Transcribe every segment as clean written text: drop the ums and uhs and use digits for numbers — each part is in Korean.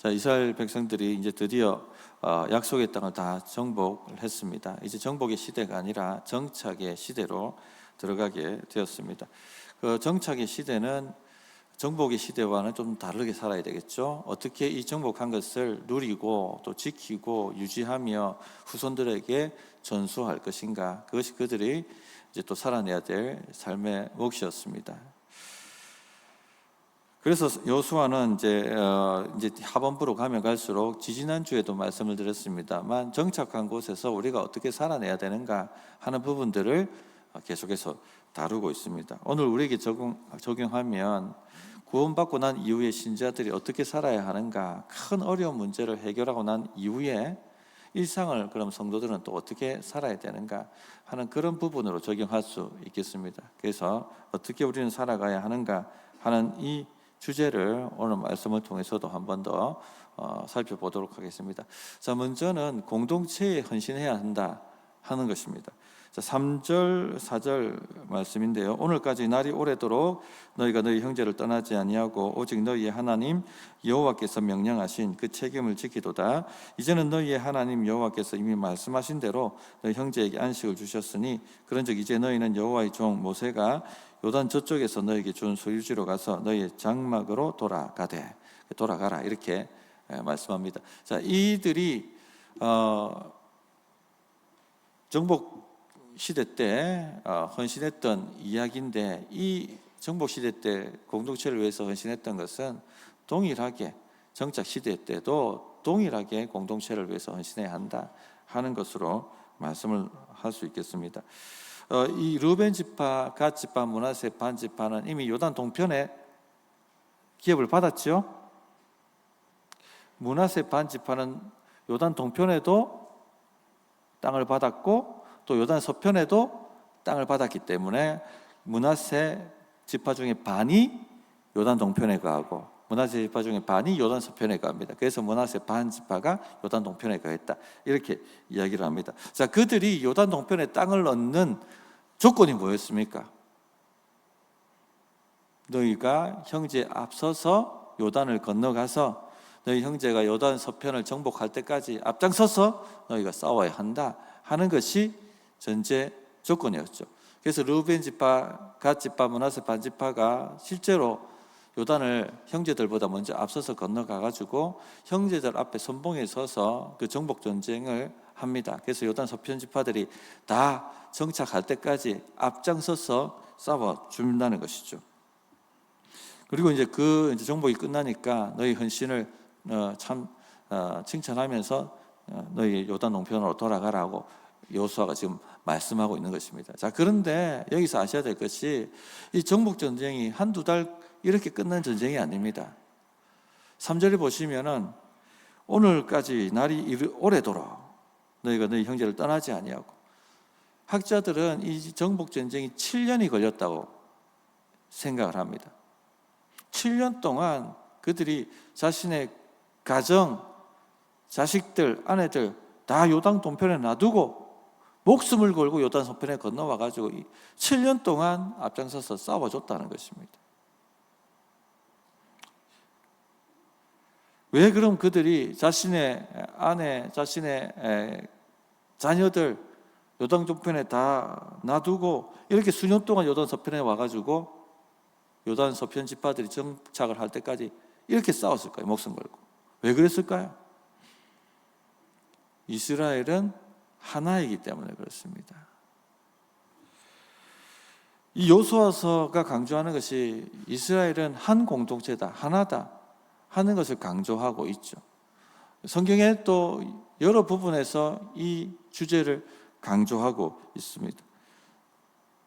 자, 이스라엘 백성들이 이제 드디어 약속의 땅을 다 정복을 했습니다. 이제 정복의 시대가 아니라 정착의 시대로 들어가게 되었습니다. 그 정착의 시대는 정복의 시대와는 좀 다르게 살아야 되겠죠. 어떻게 이 정복한 것을 누리고 또 지키고 유지하며 후손들에게 전수할 것인가, 그것이 그들이 이제 또 살아내야 될 삶의 몫이었습니다. 그래서 여호수아는 이제 하반부로 가면 갈수록 지지난주에도 말씀을 드렸습니다만 정착한 곳에서 우리가 어떻게 살아내야 되는가 하는 부분들을 계속해서 다루고 있습니다. 오늘 우리에게 적용하면 구원받고 난 이후에 신자들이 어떻게 살아야 하는가, 큰 어려운 문제를 해결하고 난 이후에 일상을 그럼 성도들은 또 어떻게 살아야 되는가 하는 그런 부분으로 적용할 수 있겠습니다. 그래서 어떻게 우리는 살아가야 하는가 하는 이 주제를 오늘 말씀을 통해서도 한 번 더 살펴보도록 하겠습니다. 자, 먼저는 공동체에 헌신해야 한다 하는 것입니다. 자, 3절 4절 말씀인데요. 오늘까지 날이 오래도록 너희가 너희 형제를 떠나지 아니하고 오직 너희의 하나님 여호와께서 명령하신 그 책임을 지키도다. 이제는 너희의 하나님 여호와께서 이미 말씀하신 대로 너희 형제에게 안식을 주셨으니 그런즉 이제 너희는 여호와의 종 모세가 요단 저쪽에서 너희에게 준 소유지로 가서 너희의 장막으로 돌아가라 이렇게 말씀합니다. 자, 이들이 정복 시대 때 헌신했던 이야기인데, 이 정복 시대 때 공동체를 위해서 헌신했던 것은 동일하게 정착 시대 때도 동일하게 공동체를 위해서 헌신해야 한다 하는 것으로 말씀을 할 수 있겠습니다. 이 르우벤 지파, 갓 지파, 므낫세 반 지파는 이미 요단 동편에 기업을 받았죠. 므낫세 반 지파는 요단 동편에도 땅을 받았고 또 요단 서편에도 땅을 받았기 때문에 므낫세 지파 중에 반이 요단 동편에 가고 므낫세 지파 중에 반이 요단 서편에 갑니다. 그래서 므낫세 반 지파가 요단 동편에 가겠다 이렇게 이야기를 합니다. 자, 그들이 요단 동편에 땅을 얻는 조건이 뭐였습니까? 너희가 형제에 앞서서 요단을 건너가서 너희 형제가 요단 서편을 정복할 때까지 앞장서서 너희가 싸워야 한다 하는 것이 전제 조건이었죠. 그래서 르우벤 지파, 갓 지파, 므낫세 반 지파가 실제로 요단을 형제들보다 먼저 앞서서 건너가가지고 형제들 앞에 선봉에 서서 그 정복 전쟁을 합니다. 그래서 요단 서편 지파들이 다 정착할 때까지 앞장서서 싸워 준다는 것이죠. 그리고 이제 이제 정복이 끝나니까 너희 헌신을 칭찬하면서 너희 요단 동편으로 돌아가라고 여호수아가 지금 말씀하고 있는 것입니다. 자, 그런데 여기서 아셔야 될 것이 이 정복 전쟁이 한두 달 이렇게 끝난 전쟁이 아닙니다. 3절에 보시면은 오늘까지 날이 오래도록 너희가 너희 형제를 떠나지 아니하고, 학자들은 이 정복 전쟁이 7년이 걸렸다고 생각을 합니다. 7년 동안 그들이 자신의 가정, 자식들, 아내들 다 요단 동편에 놔두고 목숨을 걸고 요단 서편에 건너와가지고 7년 동안 앞장서서 싸워줬다는 것입니다. 왜 그럼 그들이 자신의 아내, 자신의 자녀들 요단 동편에 다 놔두고 이렇게 수년 동안 요단 서편에 와가지고 요단 서편 지파들이 정착을 할 때까지 이렇게 싸웠을까요? 목숨 걸고. 왜 그랬을까요? 이스라엘은 하나이기 때문에 그렇습니다. 이 여호수아서가 강조하는 것이 이스라엘은 한 공동체다, 하나다 하는 것을 강조하고 있죠. 성경에 또 여러 부분에서 이 주제를 강조하고 있습니다.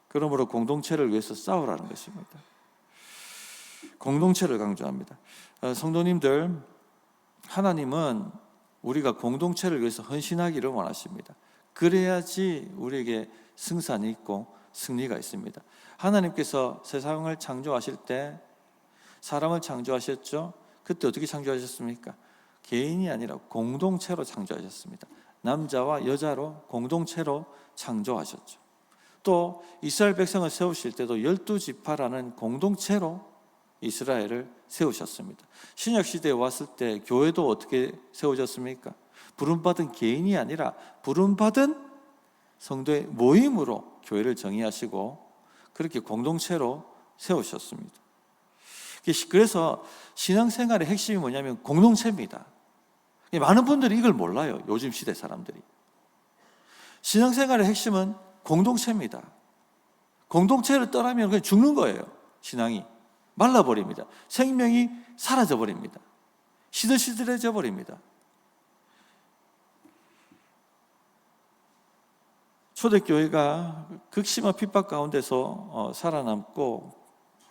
그러므로 공동체를 위해서 싸우라는 것입니다. 공동체를 강조합니다. 성도님들, 하나님은 우리가 공동체를 위해서 헌신하기를 원하십니다. 그래야지 우리에게 승산이 있고 승리가 있습니다. 하나님께서 세상을 창조하실 때 사람을 창조하셨죠. 그때 어떻게 창조하셨습니까? 개인이 아니라 공동체로 창조하셨습니다. 남자와 여자로 공동체로 창조하셨죠. 또 이스라엘 백성을 세우실 때도 12지파라는 공동체로 이스라엘을 세우셨습니다. 신약 시대에 왔을 때 교회도 어떻게 세워졌습니까? 부름받은 개인이 아니라 부름받은 성도의 모임으로 교회를 정의하시고 그렇게 공동체로 세우셨습니다. 그래서 신앙생활의 핵심이 뭐냐면 공동체입니다. 많은 분들이 이걸 몰라요. 요즘 시대 사람들이. 신앙생활의 핵심은 공동체입니다. 공동체를 떠나면 그냥 죽는 거예요. 신앙이 말라버립니다. 생명이 사라져버립니다. 시들시들해져 버립니다. 초대교회가 극심한 핍박 가운데서 살아남고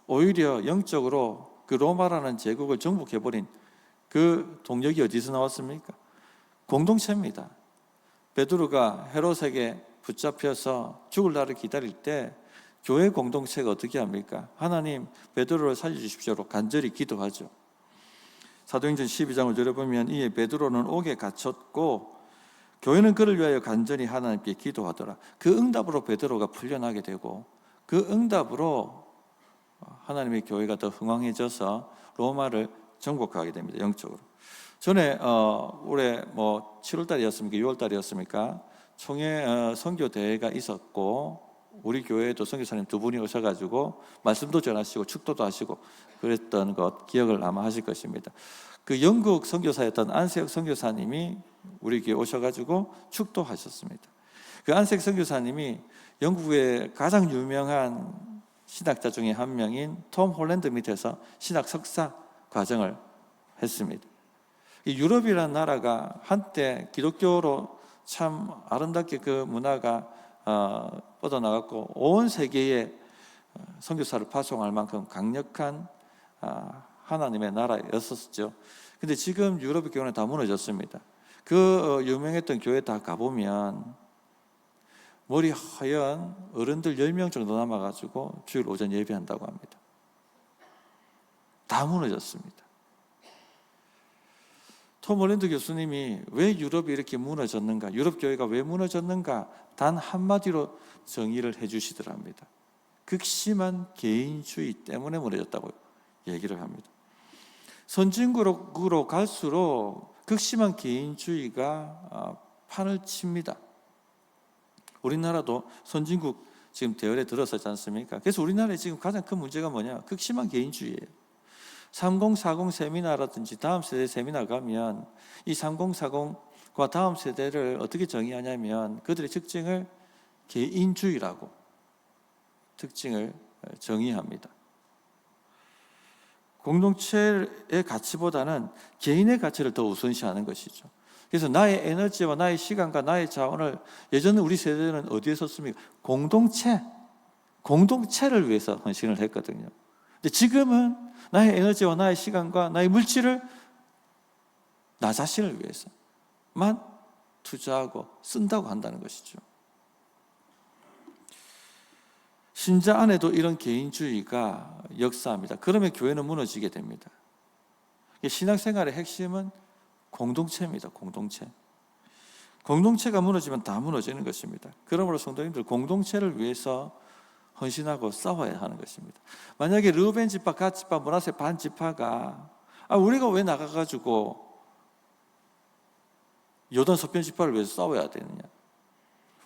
오히려 영적으로 그 로마라는 제국을 정복해버린 그 동력이 어디서 나왔습니까? 공동체입니다. 베드로가 헤롯에게 붙잡혀서 죽을 날을 기다릴 때 교회 공동체가 어떻게 합니까? 하나님 베드로를 살려주십시오로 간절히 기도하죠. 사도행전 12장을 들어보면 이에 베드로는 옥에 갇혔고 교회는 그를 위하여 간절히 하나님께 기도하더라. 그 응답으로 베드로가 풀려나게 되고 그 응답으로 하나님의 교회가 더 흥왕해져서 로마를 정복하게 됩니다. 영적으로. 전에 올해 7월달이었습니까? 6월달이었습니까? 총회 선교 대회가 있었고 우리 교회에도 선교사님 2분이 오셔가지고 말씀도 전하시고 축도도 하시고 그랬던 것 기억을 아마 하실 것입니다. 그 영국 선교사였던 안세혁 선교사님이 우리 교회 오셔가지고 축도하셨습니다. 그 안세혁 선교사님이 영국의 가장 유명한 신학자 중에 한 명인 톰 홀랜드 밑에서 신학 석사 과정을 했습니다. 유럽이라는 나라가 한때 기독교로 참 아름답게 그 문화가 뻗어나갔고 온 세계에 선교사를 파송할 만큼 강력한 하나님의 나라였었죠. 근데 지금 유럽의 교회는 다 무너졌습니다. 그 유명했던 교회 다 가보면 머리 하얀 어른들 10명 정도 남아가지고 주일 오전 예배한다고 합니다. 다 무너졌습니다. 톰 홀랜드 교수님이 왜 유럽이 이렇게 무너졌는가, 유럽 교회가 왜 무너졌는가 단 한마디로 정의를 해주시더랍니다. 극심한 개인주의 때문에 무너졌다고 얘기를 합니다. 선진국으로 갈수록 극심한 개인주의가 판을 칩니다. 우리나라도 선진국 지금 대열에 들어서지 않습니까? 그래서 우리나라의 지금 가장 큰 문제가 뭐냐? 극심한 개인주의예요. 3040 세미나라든지 다음 세대 세미나 가면 이 3040과 다음 세대를 어떻게 정의하냐면 그들의 특징을 개인주의라고 특징을 정의합니다. 공동체의 가치보다는 개인의 가치를 더 우선시하는 것이죠. 그래서 나의 에너지와 나의 시간과 나의 자원을 예전에 우리 세대는 어디에 썼습니까? 공동체를 위해서 헌신을 했거든요. 근데 지금은 나의 에너지와 나의 시간과 나의 물질을 나 자신을 위해서만 투자하고 쓴다고 한다는 것이죠. 신자 안에도 이런 개인주의가 역사합니다. 그러면 교회는 무너지게 됩니다. 신앙생활의 핵심은 공동체입니다. 공동체가 무너지면 다 무너지는 것입니다. 그러므로 성도님들 공동체를 위해서 헌신하고 싸워야 하는 것입니다. 만약에 르우벤 지파, 갓 지파, 므낫세 반 지파가 우리가 왜 나가가지고 요단 서편 지파를 위해서 싸워야 되느냐?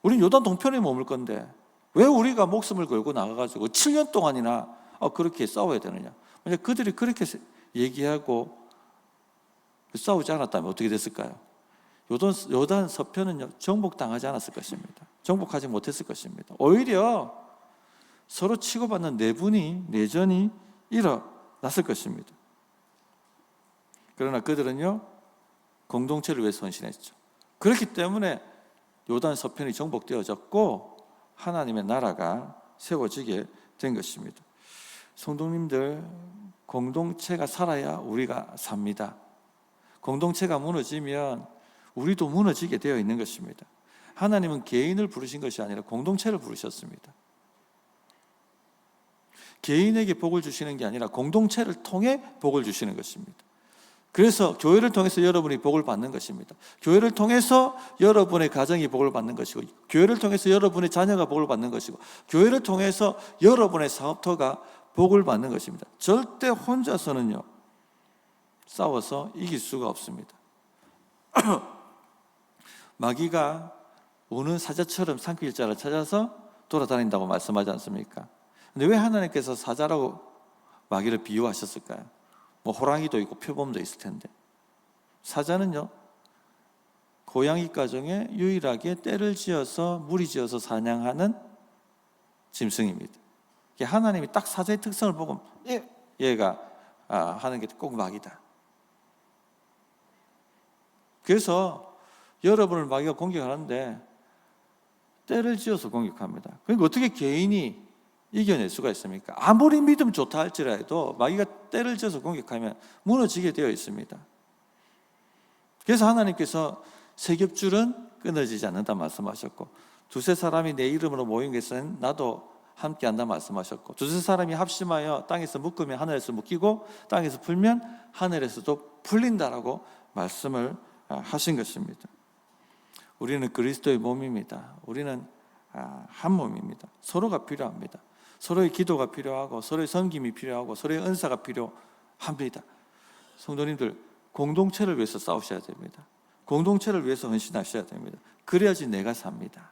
우리는 요단 동편에 머물 건데 왜 우리가 목숨을 걸고 나가가지고 7년 동안이나 그렇게 싸워야 되느냐? 만약 그들이 그렇게 얘기하고 싸우지 않았다면 어떻게 됐을까요? 요단 서편은 정복당하지 않았을 것입니다. 정복하지 못했을 것입니다. 오히려 서로 치고받는 내전이 일어났을 것입니다. 그러나 그들은요 공동체를 위해서 헌신했죠. 그렇기 때문에 요단 서편이 정복되어졌고 하나님의 나라가 세워지게 된 것입니다. 성도님들, 공동체가 살아야 우리가 삽니다. 공동체가 무너지면 우리도 무너지게 되어 있는 것입니다. 하나님은 개인을 부르신 것이 아니라 공동체를 부르셨습니다. 개인에게 복을 주시는 게 아니라 공동체를 통해 복을 주시는 것입니다. 그래서 교회를 통해서 여러분이 복을 받는 것입니다. 교회를 통해서 여러분의 가정이 복을 받는 것이고, 교회를 통해서 여러분의 자녀가 복을 받는 것이고, 교회를 통해서 여러분의 사업터가 복을 받는 것입니다. 절대 혼자서는요 싸워서 이길 수가 없습니다. 마귀가 우는 사자처럼 산길자를 찾아서 돌아다닌다고 말씀하지 않습니까? 근데 왜 하나님께서 사자라고 마귀를 비유하셨을까요? 뭐 호랑이도 있고 표범도 있을 텐데, 사자는요 고양이 가정에 유일하게 떼를 지어서 무리지어서 사냥하는 짐승입니다. 하나님이 딱 사자의 특성을 보고 얘가 하는 게 꼭 마귀다. 그래서 여러분을 마귀가 공격하는데 떼를 지어서 공격합니다. 그러니까 어떻게 개인이 이겨낼 수가 있습니까? 아무리 믿음 좋다 할지라도 마귀가 떼를 지어서 공격하면 무너지게 되어 있습니다. 그래서 하나님께서 세 겹줄은 끊어지지 않는다 말씀하셨고, 두세 사람이 내 이름으로 모인 것은 나도 함께 한다 말씀하셨고, 두세 사람이 합심하여 땅에서 묶으면 하늘에서 묶이고 땅에서 풀면 하늘에서도 풀린다라고 말씀을 하신 것입니다. 우리는 그리스도의 몸입니다. 우리는 한 몸입니다. 서로가 필요합니다. 서로의 기도가 필요하고 서로의 섬김이 필요하고 서로의 은사가 필요합니다. 성도님들, 공동체를 위해서 싸우셔야 됩니다. 공동체를 위해서 헌신하셔야 됩니다. 그래야지 내가 삽니다.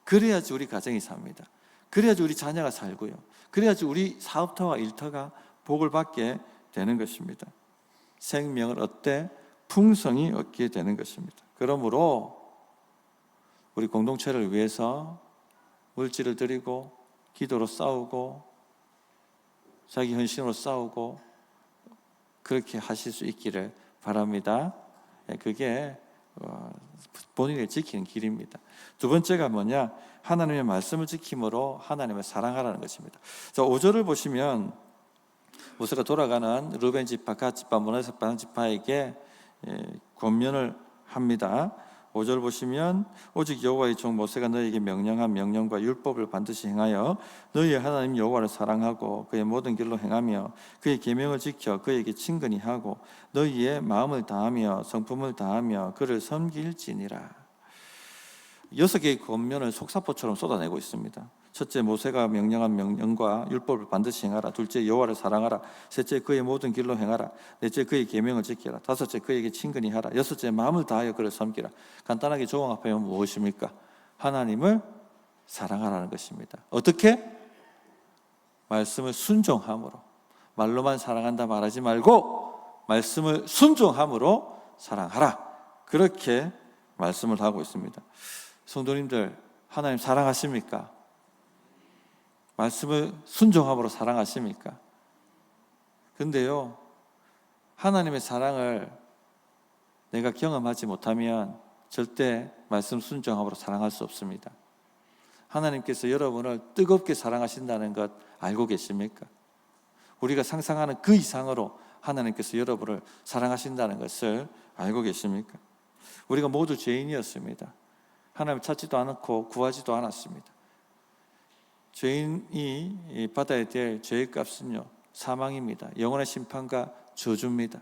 그래야지 우리 가정이 삽니다. 그래야지 우리 자녀가 살고요. 그래야지 우리 사업터와 일터가 복을 받게 되는 것입니다. 생명을 얻되 풍성히 얻게 되는 것입니다. 그러므로 우리 공동체를 위해서 물질을 드리고 기도로 싸우고 자기 헌신으로 싸우고 그렇게 하실 수 있기를 바랍니다. 그게 본인을 지키는 길입니다. 두 번째가 뭐냐? 하나님의 말씀을 지킴으로 하나님을 사랑하라는 것입니다. 자, 5절을 보시면 모세가 돌아가는 루벤 지파, 갓 지파, 므낫세 지파에게 권면을 합니다. 5절 보시면 오직 여호와의 종 모세가 너희에게 명령한 명령과 율법을 반드시 행하여 너희의 하나님 여호와를 사랑하고 그의 모든 길로 행하며 그의 계명을 지켜 그에게 친근히 하고 너희의 마음을 다하며 성품을 다하며 그를 섬길지니라. 6개의 권면을 속사포처럼 쏟아내고 있습니다. 첫째, 모세가 명령한 명령과 율법을 반드시 행하라. 둘째, 여호와를 사랑하라. 셋째, 그의 모든 길로 행하라. 넷째, 그의 계명을 지키라. 다섯째, 그에게 친근히 하라. 여섯째, 마음을 다하여 그를 섬기라. 간단하게 종합하면 무엇입니까? 하나님을 사랑하라는 것입니다. 어떻게? 말씀을 순종함으로. 말로만 사랑한다 말하지 말고 말씀을 순종함으로 사랑하라. 그렇게 말씀을 하고 있습니다. 성도님들, 하나님 사랑하십니까? 말씀을 순종함으로 사랑하십니까? 근데요, 하나님의 사랑을 내가 경험하지 못하면 절대 말씀 순종함으로 사랑할 수 없습니다. 하나님께서 여러분을 뜨겁게 사랑하신다는 것 알고 계십니까? 우리가 상상하는 그 이상으로 하나님께서 여러분을 사랑하신다는 것을 알고 계십니까? 우리가 모두 죄인이었습니다. 하나님 찾지도 않고 구하지도 않았습니다. 죄인이 받아야 될 죄의 값은요, 사망입니다. 영원의 심판과 저주입니다.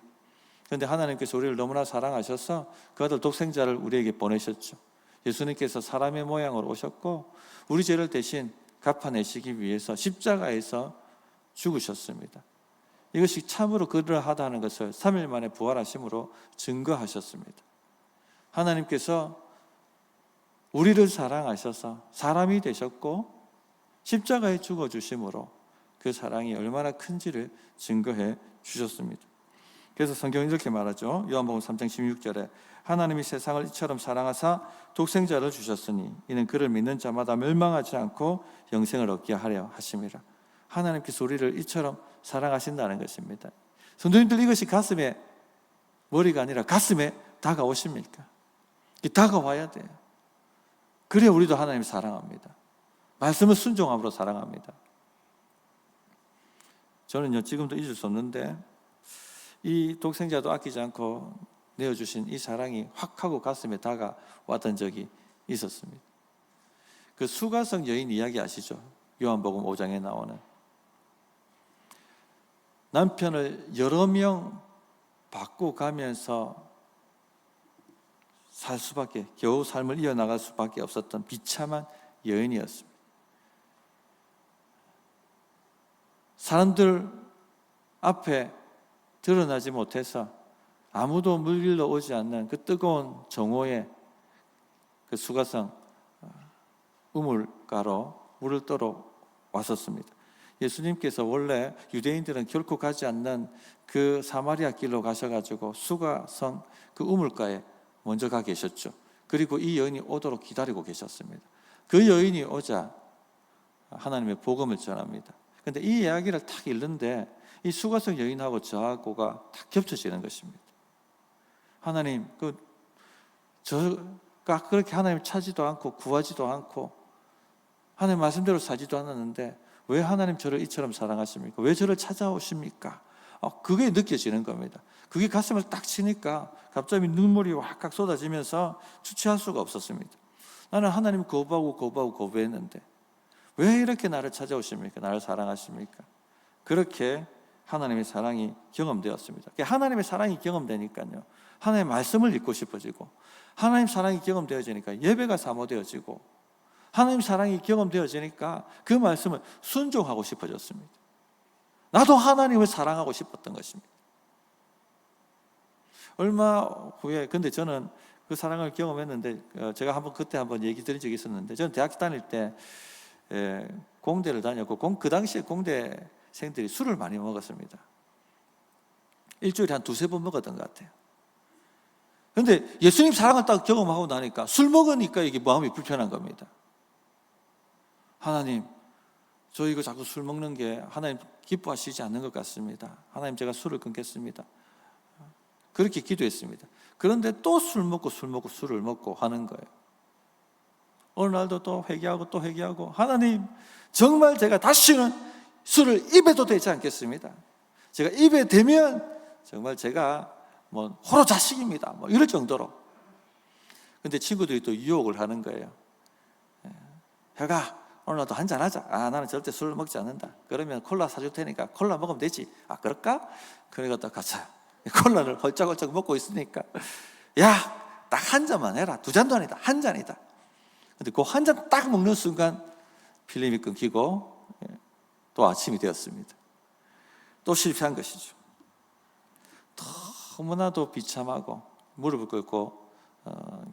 그런데 하나님께서 우리를 너무나 사랑하셔서 그 아들 독생자를 우리에게 보내셨죠. 예수님께서 사람의 모양으로 오셨고 우리 죄를 대신 갚아내시기 위해서 십자가에서 죽으셨습니다. 이것이 참으로 그러하다는 것을 3일 만에 부활하심으로 증거하셨습니다. 하나님께서 우리를 사랑하셔서 사람이 되셨고 십자가에 죽어주심으로 그 사랑이 얼마나 큰지를 증거해 주셨습니다. 그래서 성경은 이렇게 말하죠. 요한복음 3장 16절에 하나님이 세상을 이처럼 사랑하사 독생자를 주셨으니 이는 그를 믿는 자마다 멸망하지 않고 영생을 얻게 하려 하심이라. 하나님께서 우리를 이처럼 사랑하신다는 것입니다. 성도님들, 이것이 가슴에, 머리가 아니라 가슴에 다가오십니까? 다가와야 돼요. 그래야 우리도 하나님을 사랑합니다. 말씀을 순종함으로 사랑합니다. 저는요, 지금도 잊을 수 없는데 이 독생자도 아끼지 않고 내어주신 이 사랑이 확 하고 가슴에 다가왔던 적이 있었습니다. 그 수가성 여인 이야기 아시죠? 요한복음 5장에 나오는. 남편을 여러 명 받고 가면서 살 수밖에, 겨우 삶을 이어나갈 수밖에 없었던 비참한 여인이었습니다. 사람들 앞에 드러나지 못해서 아무도 물길로 오지 않는 그 뜨거운 정오에 그 수가성 우물가로 물을 떠러 왔었습니다. 예수님께서 원래 유대인들은 결코 가지 않는 그 사마리아 길로 가셔가지고 수가성 그 우물가에 먼저 가 계셨죠. 그리고 이 여인이 오도록 기다리고 계셨습니다. 그 여인이 오자 하나님의 복음을 전합니다. 그런데 이 이야기를 딱 읽는데 이 수가성 여인하고 저하고가 딱 겹쳐지는 것입니다. 하나님, 저가 그렇게 하나님 찾지도 않고 구하지도 않고 하나님 말씀대로 사지도 않았는데 왜 하나님 저를 이처럼 사랑하십니까? 왜 저를 찾아오십니까? 그게 느껴지는 겁니다. 그게 가슴을 딱 치니까 갑자기 눈물이 확 쏟아지면서 주체할 수가 없었습니다. 나는 하나님 거부했는데 왜 이렇게 나를 찾아오십니까? 나를 사랑하십니까? 그렇게 하나님의 사랑이 경험되었습니다. 하나님의 사랑이 경험되니까요, 하나님의 말씀을 읽고 싶어지고, 하나님 사랑이 경험되어지니까 예배가 사모되어지고, 하나님 사랑이 경험되어지니까 그 말씀을 순종하고 싶어졌습니다. 나도 하나님을 사랑하고 싶었던 것입니다. 얼마 후에, 근데 저는 그 사랑을 경험했는데, 제가 그때 한번 얘기 드린 적이 있었는데, 저는 대학교 다닐 때 공대를 다녔고, 그 당시에 공대생들이 술을 많이 먹었습니다. 일주일에 한 2-3번 먹었던 것 같아요. 그런데 예수님 사랑을 딱 경험하고 나니까 술 먹으니까 이게 마음이 불편한 겁니다. 하나님, 저 이거 자꾸 술 먹는 게 하나님 기뻐하시지 않는 것 같습니다. 하나님, 제가 술을 끊겠습니다. 그렇게 기도했습니다. 그런데 또 술을 먹고 하는 거예요. 어느 날도 또 회개하고 하나님, 정말 제가 다시는 술을 입에도 대지 않겠습니다. 제가 입에 대면 정말 제가 호로 자식입니다. 이럴 정도로. 근데 친구들이 또 유혹을 하는 거예요. 혁아, 오늘 나도 한잔 하자. 나는 절대 술을 먹지 않는다. 그러면 콜라 사줄 테니까 콜라 먹으면 되지. 그럴까? 그러니까 딱 가자. 콜라를 헐쩍헐쩍 먹고 있으니까, 야, 딱 한 잔만 해라. 2잔도 아니다. 한 잔이다. 근데 그 한 잔 딱 먹는 순간 필름이 끊기고 또 아침이 되었습니다. 또 실패한 것이죠. 너무나도 비참하고 무릎을 꿇고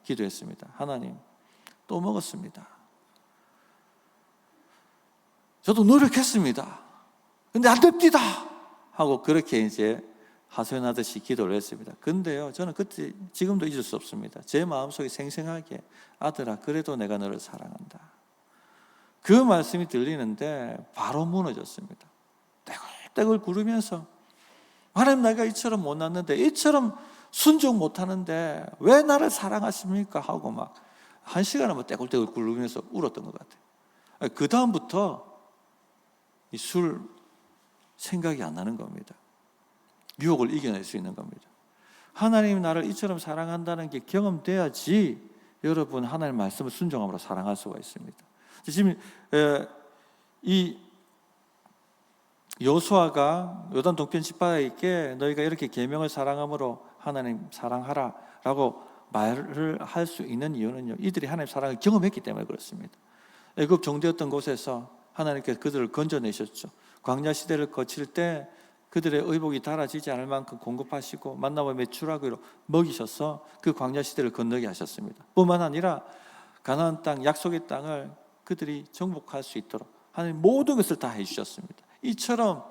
기도했습니다. 하나님, 또 먹었습니다. 저도 노력했습니다. 근데 안 됩니다 하고 그렇게 이제 하소연하듯이 기도를 했습니다. 근데요, 저는 그때 지금도 잊을 수 없습니다. 제 마음속에 생생하게, 아들아, 그래도 내가 너를 사랑한다, 그 말씀이 들리는데 바로 무너졌습니다. 떼굴떼굴 구르면서, 하나님, 내가 이처럼 못났는데, 이처럼 순종 못하는데 왜 나를 사랑하십니까? 하고 막 1시간을 한번 떼굴떼굴 구르면서 울었던 것 같아요. 그 다음부터 이 술 생각이 안 나는 겁니다. 유혹을 이겨낼 수 있는 겁니다. 하나님이 나를 이처럼 사랑한다는 게 경험돼야지 여러분, 하나님의 말씀을 순종함으로 사랑할 수가 있습니다. 지금 이 여호수아가 요단 동편 지파에게 너희가 이렇게 계명을 사랑함으로 하나님 사랑하라 라고 말을 할 수 있는 이유는요, 이들이 하나님의 사랑을 경험했기 때문에 그렇습니다. 애굽 종되었던 곳에서 하나님께서 그들을 건져내셨죠. 광야 시대를 거칠 때 그들의 의복이 닳아지지 않을 만큼 공급하시고 만나와 메추라기로 먹이셔서 그 광야 시대를 건너게 하셨습니다. 뿐만 아니라 가나안 땅, 약속의 땅을 그들이 정복할 수 있도록 하나님 모든 것을 다 해주셨습니다. 이처럼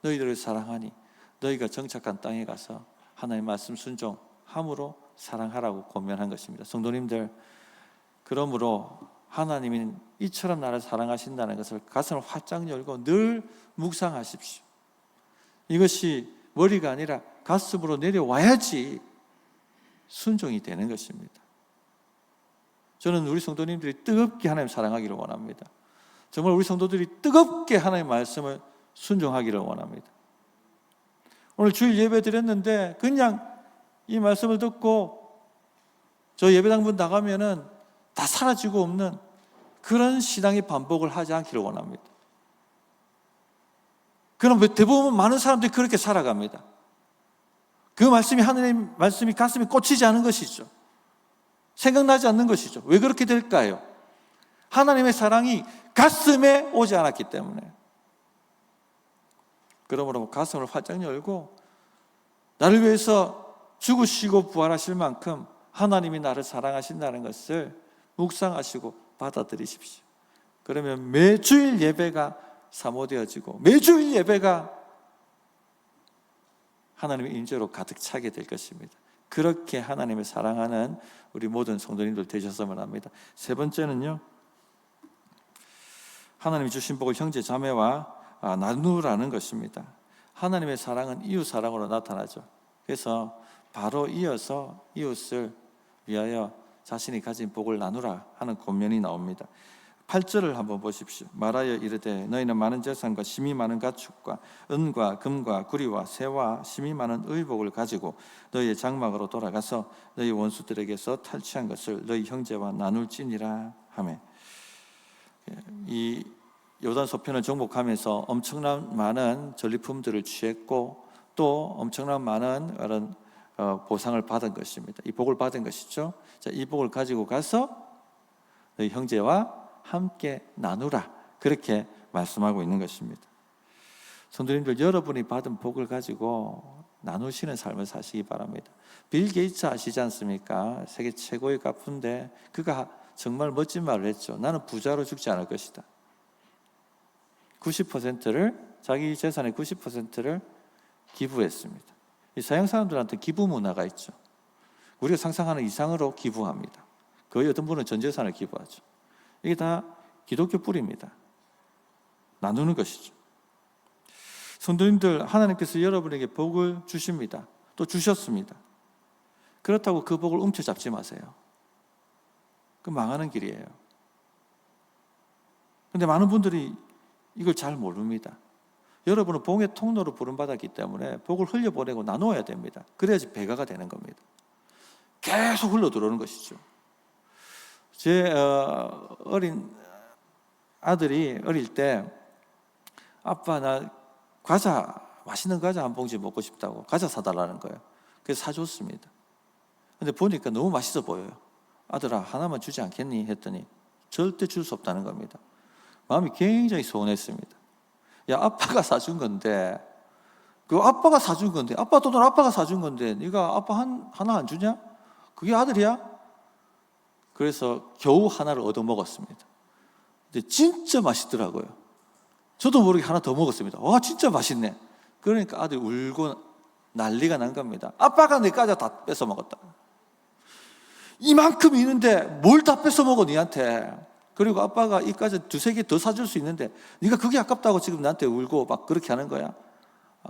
너희들을 사랑하니 너희가 정착한 땅에 가서 하나님의 말씀 순종함으로 사랑하라고 권면한 것입니다. 성도님들, 그러므로 하나님이 이처럼 나를 사랑하신다는 것을 가슴을 활짝 열고 늘 묵상하십시오. 이것이 머리가 아니라 가슴으로 내려와야지 순종이 되는 것입니다. 저는 우리 성도님들이 뜨겁게 하나님 사랑하기를 원합니다. 정말 우리 성도들이 뜨겁게 하나님의 말씀을 순종하기를 원합니다. 오늘 주일 예배 드렸는데 그냥 이 말씀을 듣고 저 예배당 문 나가면은 다 사라지고 없는 그런 신앙의 반복을 하지 않기를 원합니다. 그럼 대부분 많은 사람들이 그렇게 살아갑니다. 그 말씀이, 하나님 말씀이 가슴에 꽂히지 않은 것이죠. 생각나지 않는 것이죠. 왜 그렇게 될까요? 하나님의 사랑이 가슴에 오지 않았기 때문에. 그러므로 가슴을 활짝 열고 나를 위해서 죽으시고 부활하실 만큼 하나님이 나를 사랑하신다는 것을 묵상하시고 받아들이십시오. 그러면 매주일 예배가 사모되어지고 매주일 예배가 하나님의 인재로 가득 차게 될 것입니다. 그렇게 하나님을 사랑하는 우리 모든 성도님들 되셨으면 합니다. 세 번째는요, 하나님이 주신 복을 형제 자매와 나누라는 것입니다. 하나님의 사랑은 이웃 사랑으로 나타나죠. 그래서 바로 이어서 이웃을 위하여 자신이 가진 복을 나누라 하는 권면이 나옵니다. 8절을 한번 보십시오. 말하여 이르되 너희는 많은 재산과 심이 많은 가축과 은과 금과 구리와 새와 심이 많은 의복을 가지고 너희의 장막으로 돌아가서 너희 원수들에게서 탈취한 것을 너희 형제와 나눌지니라 하매, 이 요단 서편을 정복하면서 엄청난 많은 전리품들을 취했고 또 엄청난 많은 그런 보상을 받은 것입니다. 이 복을 받은 것이죠. 자, 이 복을 가지고 가서 너희 형제와 함께 나누라, 그렇게 말씀하고 있는 것입니다. 성도님들, 여러분이 받은 복을 가지고 나누시는 삶을 사시기 바랍니다. 빌 게이츠 아시지 않습니까? 세계 최고의 가프인데 그가 정말 멋진 말을 했죠. 나는 부자로 죽지 않을 것이다. 90%를, 자기 재산의 90%를 기부했습니다. 이 서양 사람들한테 기부 문화가 있죠. 우리가 상상하는 이상으로 기부합니다. 거의 어떤 분은 전 재산을 기부하죠. 이게 다 기독교 뿌리입니다. 나누는 것이죠. 성도님들, 하나님께서 여러분에게 복을 주십니다. 또 주셨습니다. 그렇다고 그 복을 움켜잡지 마세요. 그 망하는 길이에요. 그런데 많은 분들이 이걸 잘 모릅니다. 여러분은 복의 통로로 부름받았기 때문에 복을 흘려보내고 나누어야 됩니다. 그래야지 배가가 되는 겁니다. 계속 흘러 들어오는 것이죠. 제 어린 아들이 어릴 때 아빠, 나 과자, 맛있는 과자 한 봉지 먹고 싶다고 과자 사달라는 거예요. 그래서 사줬습니다. 근데 보니까 너무 맛있어 보여요. 아들아, 하나만 주지 않겠니? 했더니 절대 줄 수 없다는 겁니다. 마음이 굉장히 서운했습니다. 야, 아빠가 사준 건데, 아빠 돈을 아빠가 사준 건데 네가 아빠 하나 안 주냐? 그게 아들이야? 그래서 겨우 하나를 얻어 먹었습니다. 근데 진짜 맛있더라고요. 저도 모르게 하나 더 먹었습니다. 와, 진짜 맛있네. 그러니까 아들이 울고 난리가 난 겁니다. 아빠가 내 과자 다 뺏어 먹었다. 이만큼 있는데 뭘 다 뺏어 먹어 니한테. 그리고 아빠가 이 과자 2-3개 더 사줄 수 있는데 네가 그게 아깝다고 지금 나한테 울고 막 그렇게 하는 거야.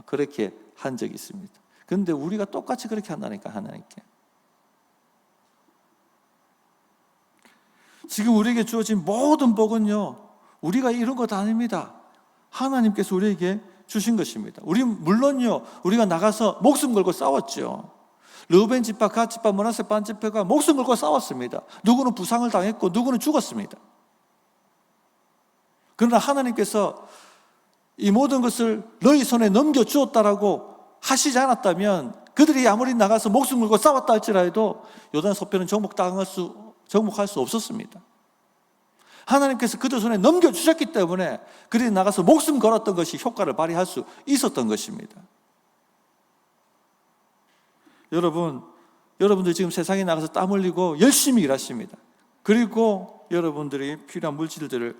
그렇게 한 적이 있습니다. 그런데 우리가 똑같이 그렇게 한다니까, 하나님께. 지금 우리에게 주어진 모든 복은요, 우리가 이룬 것 아닙니다. 하나님께서 우리에게 주신 것입니다. 물론요, 우리가 나가서 목숨 걸고 싸웠죠. 르우벤 지파, 갓 지파, 므낫세 반 지파가 목숨 걸고 싸웠습니다. 누구는 부상을 당했고 누구는 죽었습니다. 그러나 하나님께서 이 모든 것을 너희 손에 넘겨주었다라고 하시지 않았다면, 그들이 아무리 나가서 목숨 걸고 싸웠다 할지라도 요단 서편은 정복할 수 없었습니다. 하나님께서 그들 손에 넘겨주셨기 때문에 그들이 나가서 목숨 걸었던 것이 효과를 발휘할 수 있었던 것입니다. 여러분들 지금 세상에 나가서 땀 흘리고 열심히 일하십니다. 그리고 여러분들이 필요한 물질들을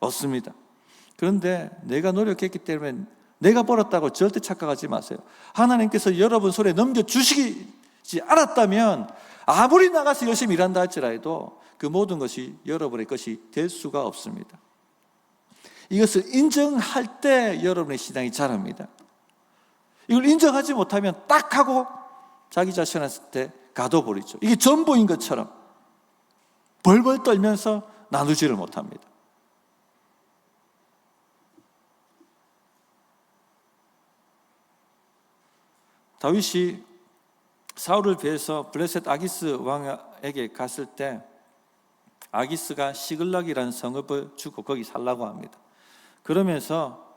얻습니다. 그런데 내가 노력했기 때문에 내가 벌었다고 절대 착각하지 마세요. 하나님께서 여러분 손에 넘겨주시지 않았다면 아무리 나가서 열심히 일한다 할지라도 그 모든 것이 여러분의 것이 될 수가 없습니다. 이것을 인정할 때 여러분의 신앙이 자랍니다. 이걸 인정하지 못하면 딱 하고 자기 자신한테 가둬버리죠. 이게 전부인 것처럼 벌벌 떨면서 나누지를 못합니다. 다윗이 사울을 비해서 블레셋 아기스 왕에게 갔을 때 아기스가 시글락이라는 성읍을 주고 거기 살라고 합니다. 그러면서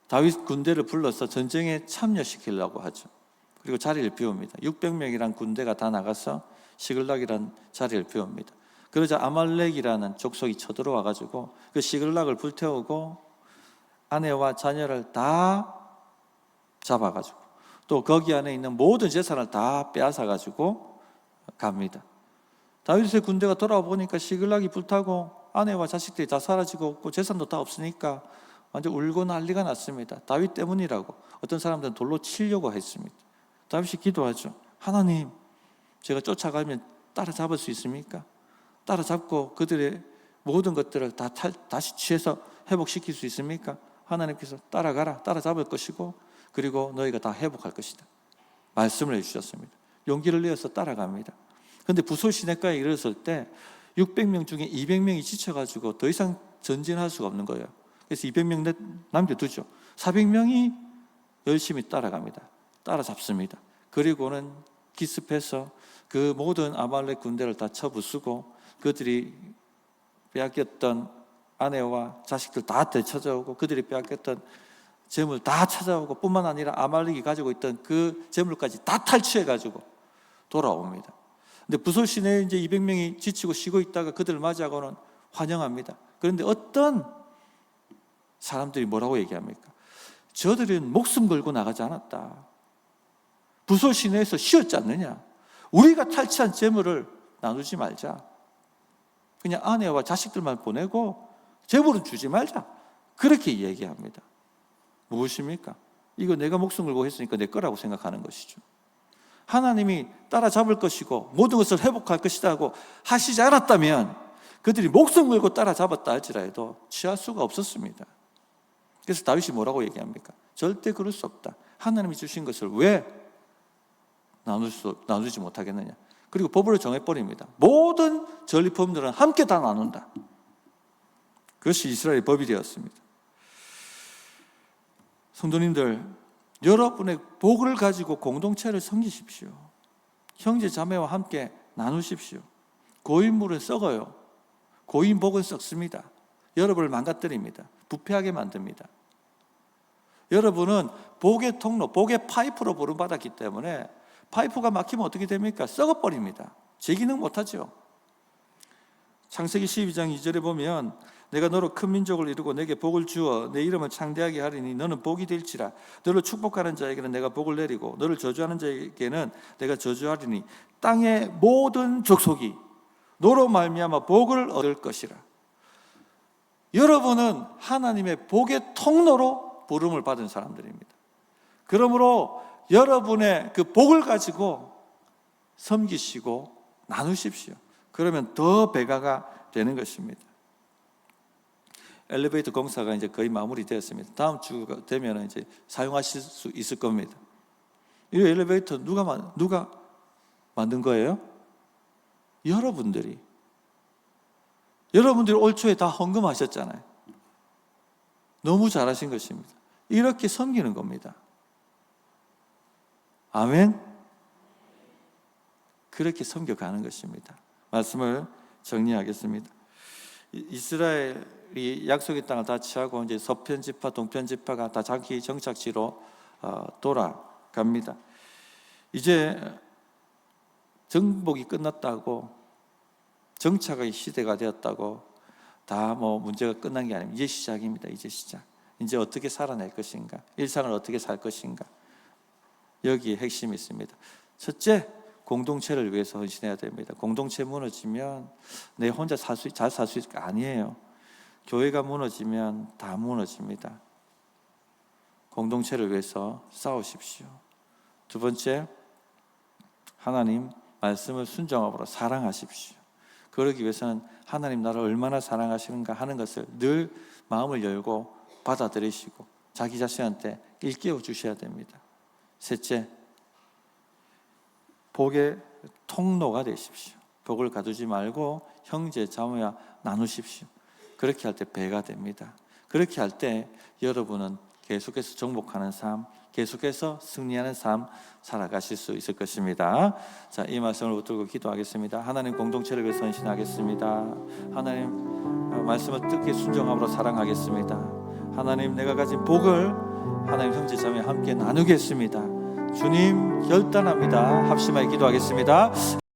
다윗 군대를 불러서 전쟁에 참여시키려고 하죠. 그리고 자리를 비웁니다. 600명이란 군대가 다 나가서 시글락이라는 자리를 비웁니다. 그러자 아말렉이라는 족속이 쳐들어와가지고 그 시글락을 불태우고 아내와 자녀를 다 잡아가지고 또 거기 안에 있는 모든 재산을 다 빼앗아가지고 갑니다. 다윗의 군대가 돌아와 보니까 시글락이 불타고 아내와 자식들이 다 사라지고 없고 재산도 다 없으니까 완전 울고 난리가 났습니다. 다윗 때문이라고 어떤 사람들은 돌로 치려고 했습니다. 다윗이 기도하죠. 하나님, 제가 쫓아가면 따라잡을 수 있습니까? 따라잡고 그들의 모든 것들을 다시 취해서 회복시킬 수 있습니까? 하나님께서 따라가라, 따라잡을 것이고 그리고 너희가 다 회복할 것이다 말씀을 해주셨습니다. 용기를 내어서 따라갑니다. 그런데 부솔 시내가에 이르렀을 때 600명 중에 200명이 지쳐가지고 더 이상 전진할 수가 없는 거예요. 그래서 200명 남겨두죠. 400명이 열심히 따라갑니다. 따라잡습니다. 그리고는 기습해서 그 모든 아말렉 군대를 다 쳐부수고 그들이 빼앗겼던 아내와 자식들 다 되찾아오고 그들이 빼앗겼던 재물 다 찾아오고 뿐만 아니라 아말렉이 가지고 있던 그 재물까지 다 탈취해가지고 돌아옵니다. 근데 부솔 시내에 이제 200명이 지치고 쉬고 있다가 그들을 맞이하고는 환영합니다. 그런데 어떤 사람들이 뭐라고 얘기합니까? 저들은 목숨 걸고 나가지 않았다. 부솔 시내에서 쉬었지 않느냐? 우리가 탈취한 재물을 나누지 말자. 그냥 아내와 자식들만 보내고 재물은 주지 말자. 그렇게 얘기합니다. 무엇입니까? 이거 내가 목숨 걸고 했으니까 내 거라고 생각하는 것이죠. 하나님이 따라잡을 것이고 모든 것을 회복할 것이라고 하시지 않았다면 그들이 목숨 걸고 따라잡았다 할지라도 취할 수가 없었습니다. 그래서 다윗이 뭐라고 얘기합니까? 절대 그럴 수 없다. 하나님이 주신 것을 왜 나누지 못하겠느냐? 그리고 법으로 정해버립니다. 모든 전리품들은 함께 다 나눈다. 그것이 이스라엘의 법이 되었습니다. 성도님들, 여러분의 복을 가지고 공동체를 섬기십시오. 형제 자매와 함께 나누십시오. 고인물은 썩어요. 고인복은 썩습니다. 여러분을 망가뜨립니다. 부패하게 만듭니다. 여러분은 복의 통로, 복의 파이프로 부름받았기 때문에 파이프가 막히면 어떻게 됩니까? 썩어버립니다. 재기능 못하죠. 창세기 12장 2절에 보면 내가 너로 큰 민족을 이루고 내게 복을 주어 내 이름을 창대하게 하리니 너는 복이 될지라. 너를 축복하는 자에게는 내가 복을 내리고 너를 저주하는 자에게는 내가 저주하리니 땅의 모든 족속이 너로 말미암아 복을 얻을 것이라. 여러분은 하나님의 복의 통로로 부름을 받은 사람들입니다. 그러므로 여러분의 그 복을 가지고 섬기시고 나누십시오. 그러면 더 배가가 되는 것입니다. 엘리베이터 공사가 이제 거의 마무리되었습니다. 다음 주가 되면 이제 사용하실 수 있을 겁니다. 이 엘리베이터 누가 만든 거예요? 여러분들이 올 초에 다 헌금하셨잖아요. 너무 잘하신 것입니다. 이렇게 섬기는 겁니다. 아멘. 그렇게 섬겨가는 것입니다. 말씀을 정리하겠습니다. 이스라엘이 약속의 땅을 다 취하고 이제 서편 지파, 동편 지파가 다 자기 정착지로 돌아갑니다. 이제 정복이 끝났다고, 정착의 시대가 되었다고 다 문제가 끝난 게 아닙니다. 이제 시작입니다. 이제 시작. 이제 어떻게 살아낼 것인가? 일상을 어떻게 살 것인가? 여기에 핵심이 있습니다. 첫째, 공동체를 위해서 헌신해야 됩니다. 공동체 무너지면 내 혼자 잘 살 수 있을 거 아니에요. 교회가 무너지면 다 무너집니다. 공동체를 위해서 싸우십시오. 두 번째, 하나님 말씀을 순종함으로 사랑하십시오. 그러기 위해서는 하나님 나를 얼마나 사랑하시는가 하는 것을 늘 마음을 열고 받아들이시고 자기 자신한테 일깨워 주셔야 됩니다. 셋째, 복의 통로가 되십시오. 복을 가두지 말고 형제 자매와 나누십시오. 그렇게 할 때 배가 됩니다. 그렇게 할 때 여러분은 계속해서 정복하는 삶, 계속해서 승리하는 삶 살아가실 수 있을 것입니다. 자, 이 말씀을 붙들고 기도하겠습니다. 하나님, 공동체를 위해서 헌신하겠습니다. 하나님, 말씀을 뜻깊게 순종함으로 사랑하겠습니다. 하나님, 내가 가진 복을 하나님 형제 자매와 함께 나누겠습니다. 주님, 결단합니다. 합심하여 기도하겠습니다.